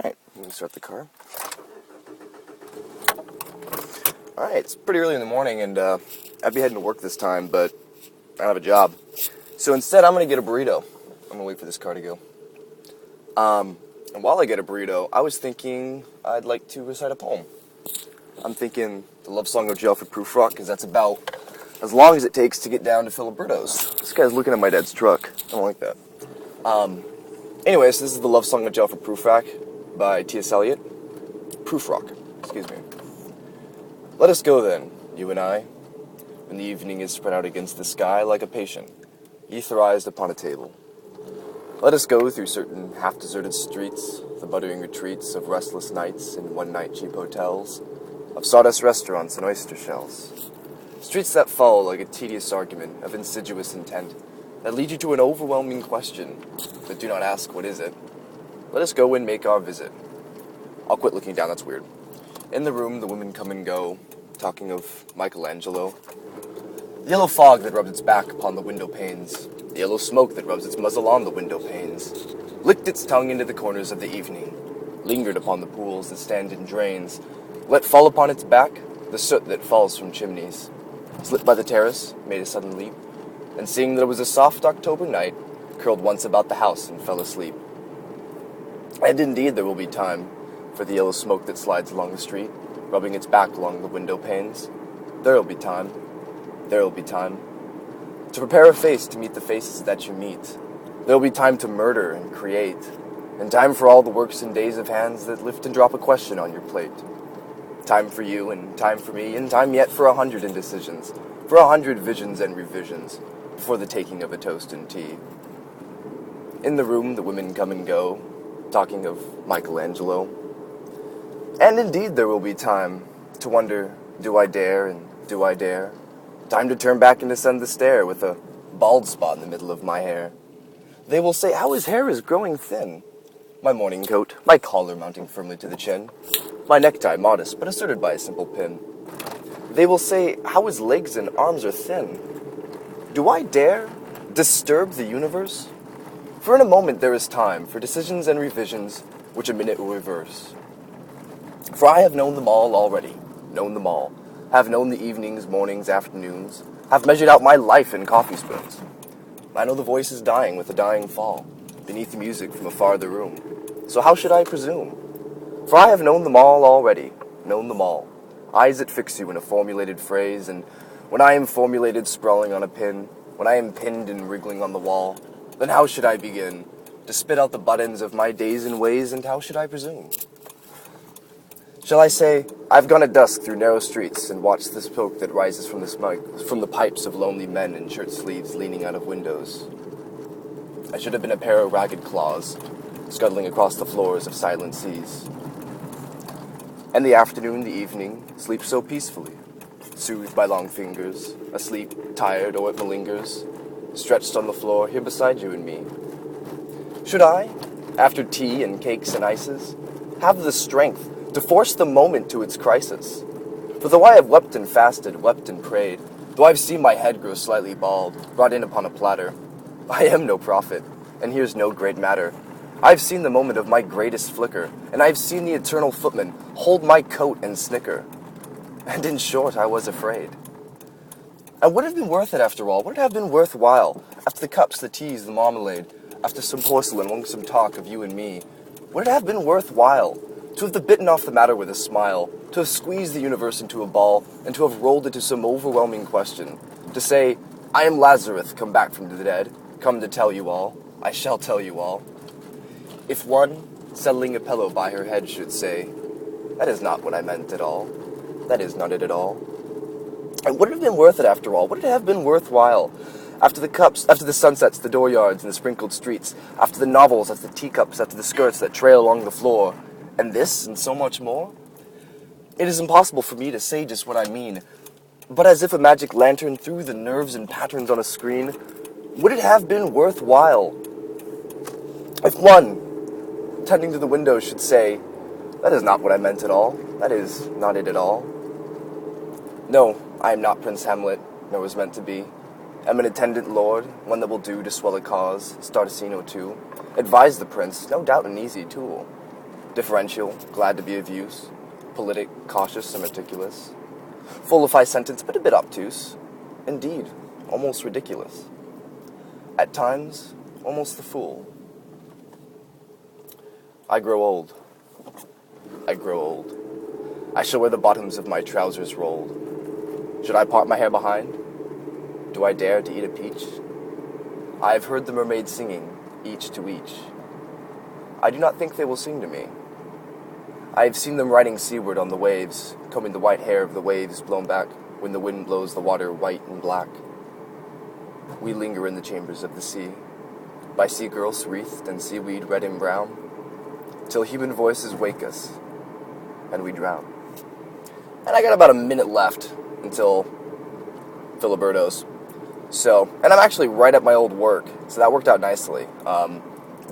Alright, I'm going to start the car. Alright, it's pretty early in the morning, and I'd be heading to work this time, but I don't have a job. So instead, I'm going to get a burrito. I'm going to wait for this car to go. And while I get a burrito, I was thinking I'd like to recite a poem. I'm thinking the love song of Alfred Prufrock, because that's about as long as it takes to get down to Filiberto's. This guy's looking at my dad's truck. I don't like that. Anyways, this is the love song of Alfred Prufrock by T.S. Elliot. Prufrock, excuse me. Let us go then, you and I, when the evening is spread out against the sky like a patient, etherized upon a table. Let us go through certain half-deserted streets, the buttering retreats of restless nights in one-night cheap hotels, of sawdust restaurants and oyster shells. Streets that fall like a tedious argument of insidious intent, that lead you to an overwhelming question, but do not ask what is it. Let us go and make our visit. I'll quit looking down, that's weird. In the room, the women come and go, talking of Michelangelo. The yellow fog that rubs its back upon the window panes, the yellow smoke that rubs its muzzle on the window panes, licked its tongue into the corners of the evening, lingered upon the pools that stand in drains, let fall upon its back the soot that falls from chimneys, slipped by the terrace, made a sudden leap, and seeing that it was a soft October night, curled once about the house and fell asleep. And indeed there will be time for the yellow smoke that slides along the street, rubbing its back along the window panes. There will be time to prepare a face to meet the faces that you meet. There will be time to murder and create, and time for all the works and days of hands that lift and drop a question on your plate. Time for you, and time for me, and time yet for 100 indecisions, for 100 visions and revisions, before the taking of a toast and tea. In the room, the women come and go, talking of Michelangelo. And indeed there will be time to wonder, do I dare, and do I dare? Time to turn back and descend the stair with a bald spot in the middle of my hair. They will say, how his hair is growing thin. My morning coat, my collar mounting firmly to the chin. My necktie modest, but asserted by a simple pin. They will say, how his legs and arms are thin. Do I dare disturb the universe? For in a moment there is time for decisions and revisions, which a minute will reverse. For I have known them all already, known them all, have known the evenings, mornings, afternoons, have measured out my life in coffee spoons. I know the voice is dying with a dying fall, beneath the music from a farther room. So how should I presume? For I have known them all already, known them all. Eyes that fix you in a formulated phrase, and when I am formulated sprawling on a pin, when I am pinned and wriggling on the wall, then how should I begin to spit out the buttons of my days and ways, and how should I presume? Shall I say, I've gone at dusk through narrow streets and watched the smoke that rises from the smoke, from the pipes of lonely men in shirt sleeves leaning out of windows. I should have been a pair of ragged claws, scuttling across the floors of silent seas. And the afternoon, the evening, sleep so peacefully, soothed by long fingers, asleep, tired, or it malingers, stretched on the floor here beside you and me. Should I, after tea and cakes and ices, have the strength to force the moment to its crisis? For though I have wept and fasted, wept and prayed, though I've seen my head grow slightly bald, brought in upon a platter, I am no prophet, and here's no great matter. I've seen the moment of my greatest flicker, and I've seen the eternal footman hold my coat and snicker. And in short, I was afraid. And would it have been worth it after all? Would it have been worthwhile? After the cups, the teas, the marmalade, after some porcelain, lonesome talk of you and me, would it have been worthwhile to have bitten off the matter with a smile, to have squeezed the universe into a ball, and to have rolled it to some overwhelming question, to say, I am Lazarus, come back from the dead, come to tell you all, I shall tell you all. If one, settling a pillow by her head, should say, that is not what I meant at all, that is not it at all. And would it have been worth it after all? Would it have been worthwhile? After the cups, after the sunsets, the dooryards, and the sprinkled streets, after the novels, after the teacups, after the skirts that trail along the floor, and this, and so much more? It is impossible for me to say just what I mean, but as if a magic lantern threw the nerves and patterns on a screen, would it have been worthwhile? If one, tending to the window, should say, that is not what I meant at all, that is not it at all. No, I am not Prince Hamlet, nor was meant to be. Am an attendant lord, one that will do to swell a cause, start a scene or two, advise the prince, no doubt an easy tool. Differential, glad to be of use. Politic, cautious and meticulous. Full of high sentence, but a bit obtuse. Indeed, almost ridiculous. At times, almost the fool. I grow old. I grow old. I shall wear the bottoms of my trousers rolled. Should I part my hair behind? Do I dare to eat a peach? I have heard the mermaids singing, each to each. I do not think they will sing to me. I have seen them riding seaward on the waves, combing the white hair of the waves blown back when the wind blows the water white and black. We linger in the chambers of the sea, by sea girls wreathed in seaweed red and brown, till human voices wake us, and we drown. And I got about a minute left until Filiberto's. So, and I'm actually right at my old work, so that worked out nicely. The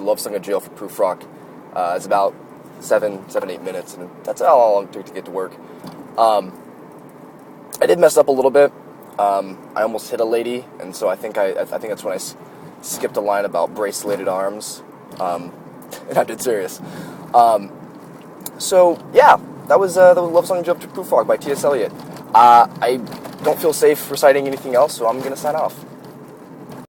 Love Song of Jail for Prufrock is about 8 minutes, and that's how long it took to get to work. I did mess up a little bit. I almost hit a lady, and so I think that's when I skipped a line about braceleted arms, and I'm dead serious. So yeah, that was the Love Song of Jail for Prufrock by T.S. Elliot. I don't feel safe reciting anything else, so I'm gonna sign off.